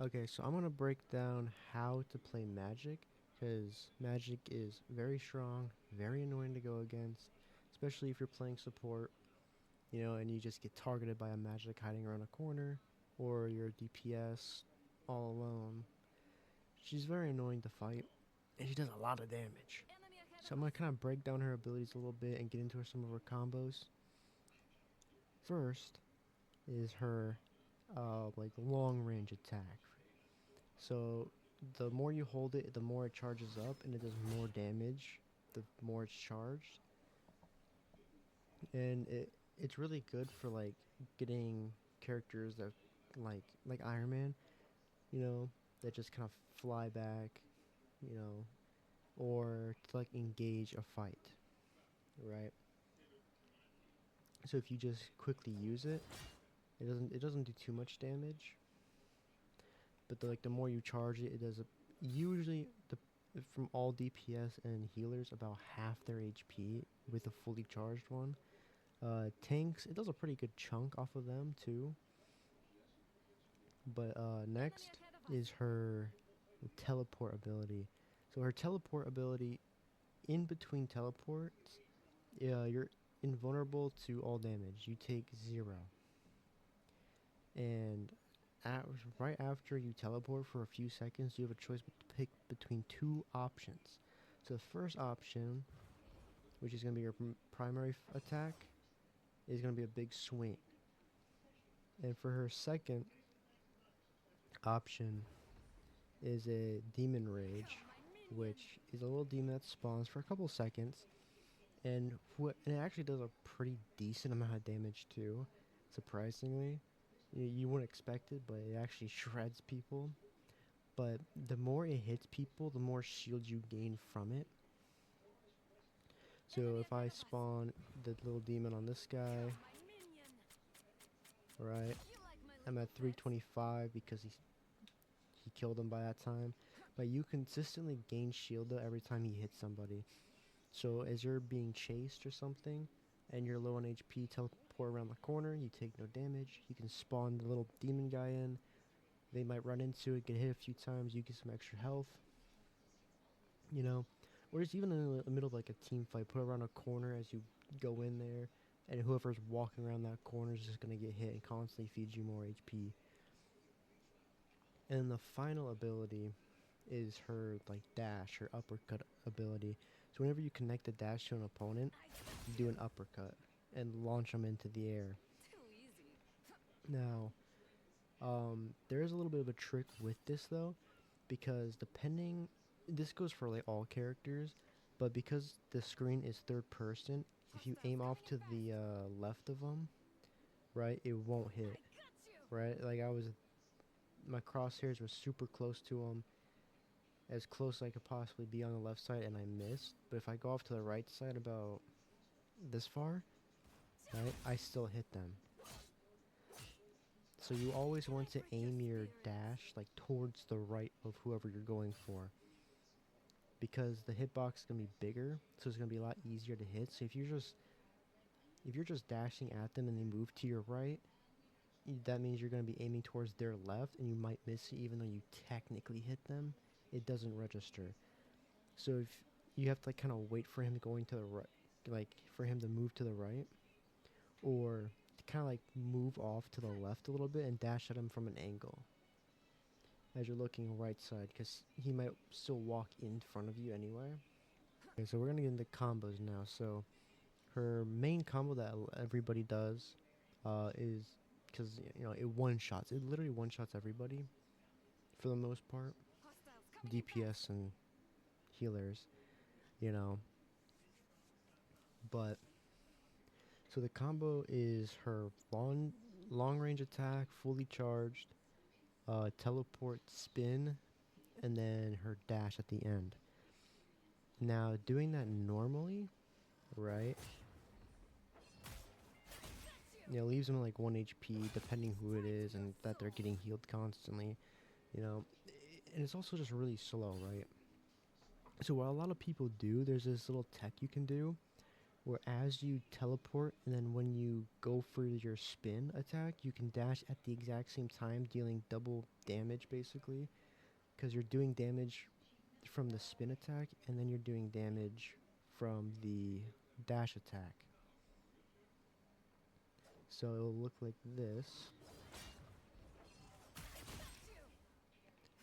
Okay, so I'm gonna break down how to play Magic, because Magic is very strong, very annoying to go against, especially if you're playing support, and you just get targeted by a Magic hiding around a corner, or you're a DPS all alone. She's very annoying to fight, and she does a lot of damage. So I'm gonna kind of break down her abilities a little bit and get into some of her combos. First is her like long range attack. So the more you hold it, the more it charges up and it does more damage, the more it's charged. And it's really good for like getting characters that like Iron Man, you know, that just kind of fly back, you know, or to like engage a fight, right? So if you just quickly use it, it doesn't do too much damage, but the more you charge it, it does usually the from all DPS and healers about half their HP with a fully charged one. Tanks, it does a pretty good chunk off of them too. But next is her teleport ability. So her teleport ability, in between teleports, you're invulnerable to all damage. You take zero, and at, right after you teleport for a few seconds, you have a choice to pick between two options. So the first option, which is going to be your primary attack, is going to be a big swing. And for her second option is a demon rage, which is a little demon that spawns for a couple seconds, and it actually does a pretty decent amount of damage too. Surprisingly, you wouldn't expect it, but it actually shreds people. But the more it hits people, the more shield you gain from it. So if I spawn the little demon on this guy, right, I'm at 325 because he killed him by that time. But you consistently gain shield every time he hits somebody. So as you're being chased or something, and you're low on HP, teleport around the corner, you take no damage. You can spawn the little demon guy in. They might run into it, get hit a few times, you get some extra health, you know. Or just even in the middle of like a team fight, put around a corner as you go in there, and whoever's walking around that corner is just gonna get hit and constantly feeds you more HP. And the final ability is her like dash, her uppercut ability. So whenever you connect the dash to an opponent, you do an uppercut and launch them into the air. Now, there is a little bit of a trick with this though, because this goes for like all characters, but because the screen is third person, if you aim off to the left of them, right, it won't hit, right? Like my crosshairs was super close to them, as close as I could possibly be on the left side, and I missed. But if I go off to the right side about this far, right, I still hit them. So you always want to aim your dash like towards the right of whoever you're going for, because the hitbox is gonna be bigger, so it's gonna be a lot easier to hit. So if you're just dashing at them and they move to your right, that means you're gonna be aiming towards their left, and you might miss it even though you technically hit them. It doesn't register. So if you have to like kind of wait for him going to the right, like for him to move to the right, or to kind of like move off to the left a little bit and dash at him from an angle as you're looking right side, because he might still walk in front of you anyway. Okay, so we're gonna get into combos now. So her main combo that everybody does is, because it one shots. It literally one shots everybody for the most part. DPS and healers, you know. But so the combo is her long range attack, fully charged, teleport, spin, and then her dash at the end. Now doing that normally, right? Leaves them like 1 HP depending who it is and that they're getting healed constantly, you know. And it's also just really slow, right? So what a lot of people do, there's this little tech you can do where as you teleport and then when you go for your spin attack, you can dash at the exact same time, dealing double damage basically, because you're doing damage from the spin attack and then you're doing damage from the dash attack. So it'll look like this,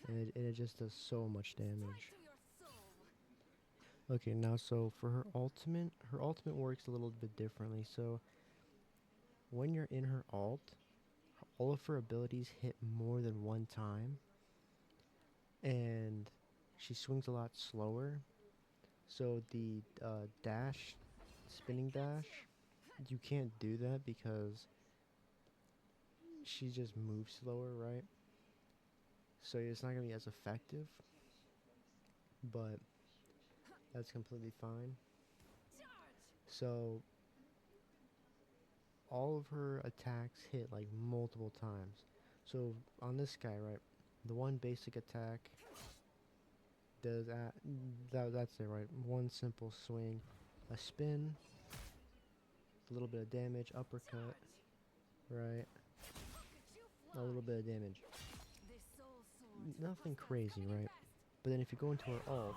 and it just does so much damage. Okay, now so for her ultimate works a little bit differently. So when you're in her ult, all of her abilities hit more than one time, and she swings a lot slower. So the dash, spinning dash, you can't do that because she just moves slower, right? So it's not gonna be as effective, but that's completely fine. So all of her attacks hit like multiple times. So on this guy, right, the one basic attack does that's it, right? One simple swing, a spin, a little bit of damage, uppercut, right? A little bit of damage. Nothing crazy, right? But then if you go into her ult,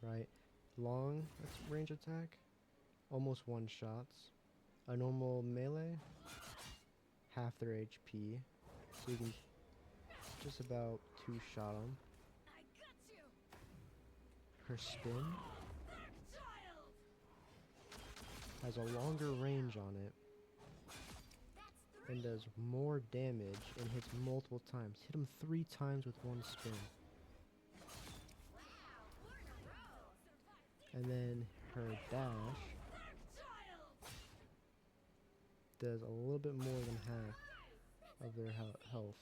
right? Long range attack, almost one shots. A normal melee, half their HP, so you can just about two shot them. Her spin has a longer range on it and does more damage and hits multiple times. Hit them 3 times with one spin. And then her dash does a little bit more than half of their health.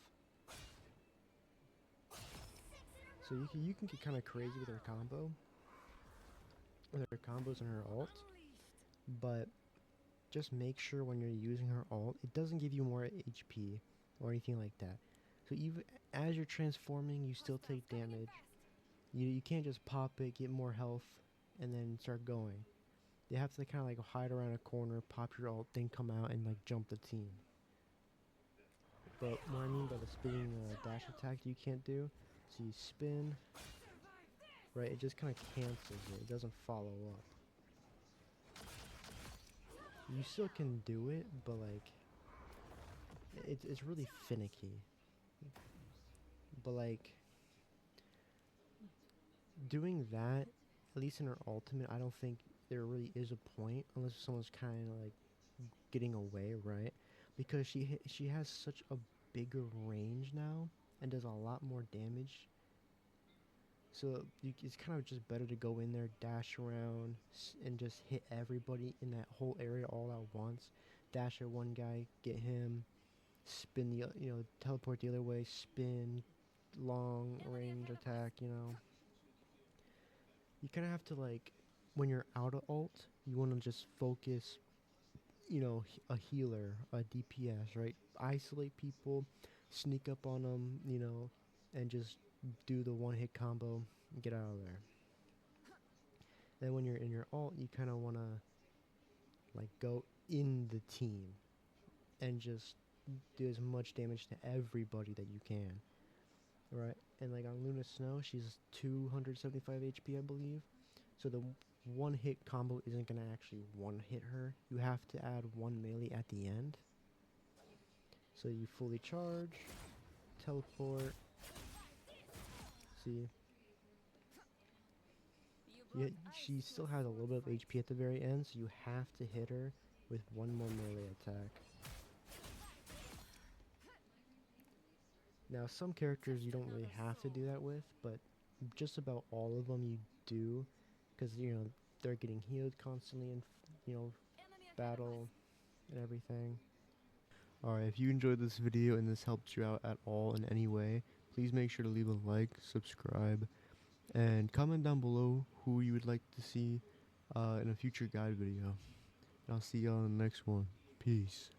So you can get kind of crazy with her combo, with her combos and her ult, but just make sure when you're using her ult, it doesn't give you more HP or anything like that. So even as you're transforming, you still take damage. You can't just pop it, get more health, and then start going. You have to kind of like hide around a corner, pop your ult, then come out and like jump the team. But what I mean by the spinning dash attack you can't do, so you spin, right, it just kind of cancels it, it doesn't follow up. You still can do it, but like, it's really finicky. But like, doing that, at least in her ultimate, I don't think there really is a point, unless someone's kind of like getting away, right? Because she has such a bigger range now and does a lot more damage. So it's kind of just better to go in there, dash around, and just hit everybody in that whole area all at once. Dash at one guy, get him, spin the teleport the other way, spin, long range attack. You kind of have to like, when you're out of ult, you want to just focus. A healer, a DPS, right? Isolate people, sneak up on them, and just do the one-hit combo and get out of there. Then when you're in your ult, you kind of want to like go in the team and just do as much damage to everybody that you can, right? And like on Luna Snow, she's 275 HP, I believe. So the one hit combo isn't going to actually one hit her. You have to add one melee at the end. So you fully charge, teleport. See? Yet she still has a little bit of HP at the very end, so you have to hit her with one more melee attack. Now some characters you don't really have to do that with, but just about all of them you do, because they're getting healed constantly in battle and everything. Alright, if you enjoyed this video and this helped you out at all in any way, please make sure to leave a like, subscribe, and comment down below who you would like to see in a future guide video. And I'll see y'all in the next one. Peace.